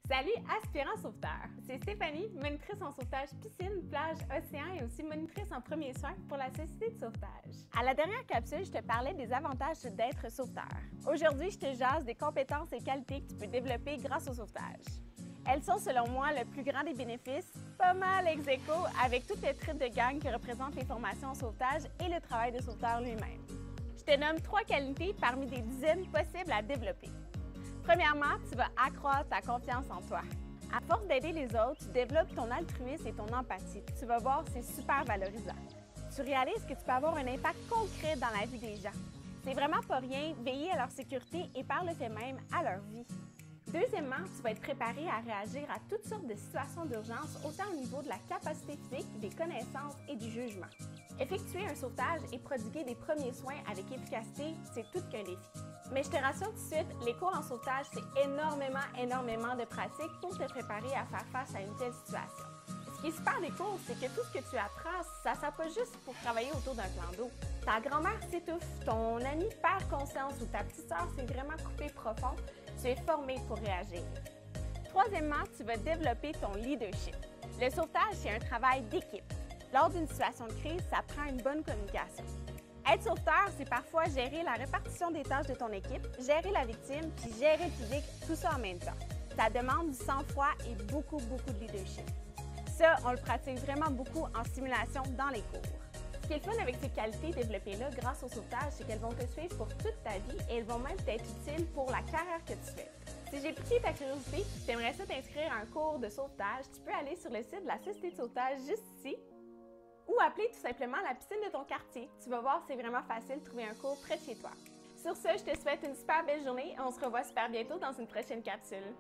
Salut aspirants sauveteurs! C'est Stéphanie, monitrice en sauvetage piscine, plage, océan et aussi monitrice en premiers soins pour la Société de sauvetage. À la dernière capsule, je te parlais des avantages d'être sauveteur. Aujourd'hui, je te jase des compétences et qualités que tu peux développer grâce au sauvetage. Elles sont, selon moi, le plus grand des bénéfices, pas mal ex aequo avec tout le trip de gang que représentent les formations en sauvetage et le travail de sauveteur lui-même. Je te nomme 3 qualités parmi des dizaines possibles à développer. Premièrement, tu vas accroître ta confiance en toi. À force d'aider les autres, tu développes ton altruisme et ton empathie. Tu vas voir, c'est super valorisant. Tu réalises que tu peux avoir un impact concret dans la vie des gens. C'est vraiment pas rien, veiller à leur sécurité et par le fait même à leur vie. Deuxièmement, tu vas être préparé à réagir à toutes sortes de situations d'urgence, autant au niveau de la capacité physique, des connaissances et du jugement. Effectuer un sauvetage et prodiguer des premiers soins avec efficacité, c'est tout qu'un défi. Mais je te rassure tout de suite, les cours en sauvetage, c'est énormément de pratique pour te préparer à faire face à une telle situation. Ce qui est super des cours, c'est que tout ce que tu apprends, ça ne sert pas juste pour travailler autour d'un plan d'eau. Ta grand-mère s'étouffe, ton ami perd conscience ou ta petite sœur s'est vraiment coupée profond, tu es formé pour réagir. Troisièmement, tu vas développer ton leadership. Le sauvetage, c'est un travail d'équipe. Lors d'une situation de crise, ça prend une bonne communication. Être sauveteur, c'est parfois gérer la répartition des tâches de ton équipe, gérer la victime, puis gérer le public, tout ça en même temps. Ça demande du sang-froid et beaucoup de leadership. Ça, on le pratique vraiment beaucoup en simulation dans les cours. Ce qui est le fun avec ces qualités développées-là grâce au sauvetage, c'est qu'elles vont te suivre pour toute ta vie et elles vont même t'être utiles pour la carrière que tu fais. Si j'ai piqué ta curiosité et tu aimerais ça t'inscrire à un cours de sauvetage, tu peux aller sur le site de la Société de sauvetage juste ici ou appeler tout simplement la piscine de ton quartier. Tu vas voir, c'est vraiment facile de trouver un cours près de chez toi. Sur ce, je te souhaite une super belle journée et on se revoit super bientôt dans une prochaine capsule.